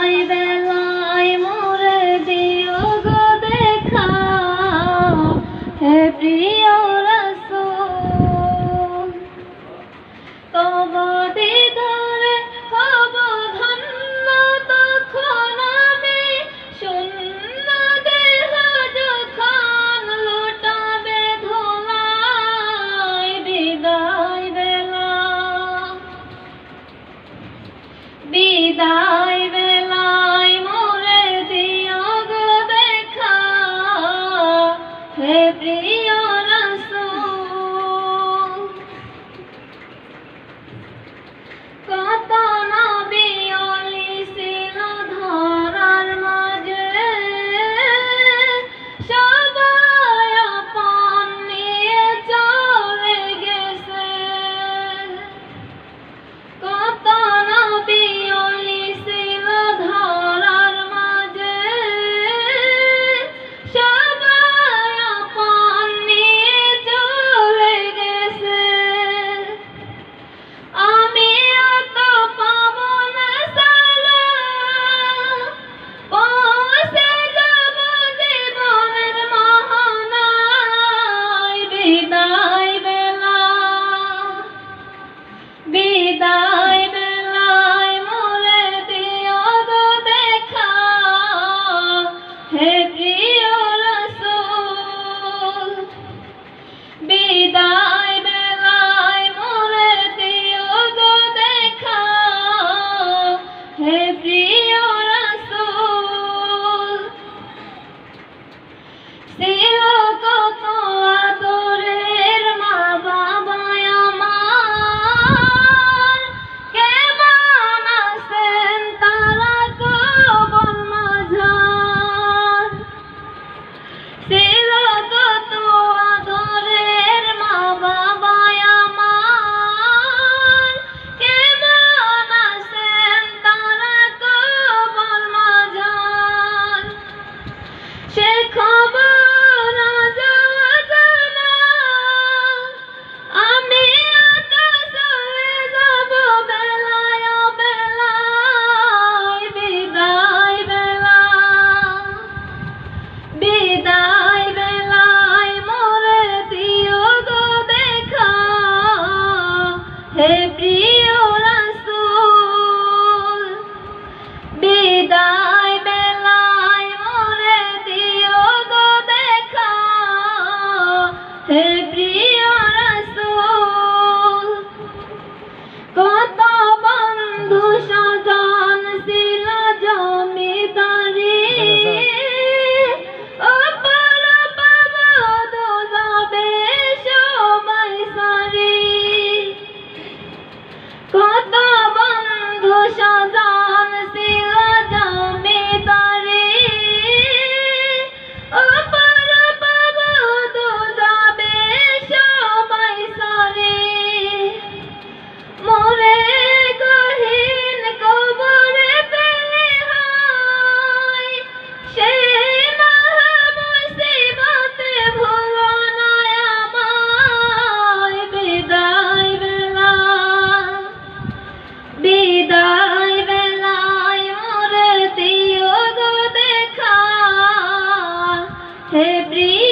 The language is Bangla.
বিদায় বেলায় মোরে দিও গো দেখা, হে প্রিয় রাসূল। তব দিদারে হব ধন্য, তখন আমি শূন্য দেহ যখন লুটাবে ধুলায়। বিদায় বেলা, বিদায় বেলায় মোরে দিও গো দেখা, হে প্রিয় রাসূল। কত নবী ওলি ছিল ধরার মাঝে, সবাই আপন নিয়ে চলে গেছে। কত নবী ওলি ছিল ধরার মাঝে, সবাই আপন নিয়ে চলে গেছে। আমিও তো পাবো না সালাম, পৌঁছে যাব জীবনের মোহনায়। বিদায় বেলা, বিদায় বেলায় মোরে দিও গো দেখা, হে প্রিয় রাসূল। বিদায় বেলায় মোরে দিও গো দেখা, হে প্রিয় রাসূল। ছিল কত আদরের মা বাবা আমার, কেমন আছেন তারা কবর মাঝার। ছিল কত আদরের মা বাবা আমার, কেমন আছেন তারা কবর মাঝার। সে খবর আজ অজানা, আমিও তো চলে যাব বেলায় বেলায়। বিদায় বেলা, বিদায় বেলায় মোরে দিও গো দেখা, হে প্রিয় রাসূল। বিদায় বেলায় মোরে দিও গো দেখা, হে প্রিয় রাসূল। কত বন্ধু স্বজন ছিল জমিদারি, অপর পাবো দু যাবে সবাই সারি। কত বন্ধু স্বজন ছিল জমিদারি, অপর পাবো দু যাবে সবাই সারি। মোরে গহীন কবরে ফেলে হয়, সেই মহা মুসিবতে ভুলো না আমায়। বিদায় বেলা, বিদায় বেলায় মোরে দিও গো দেখা, হে প্রিয়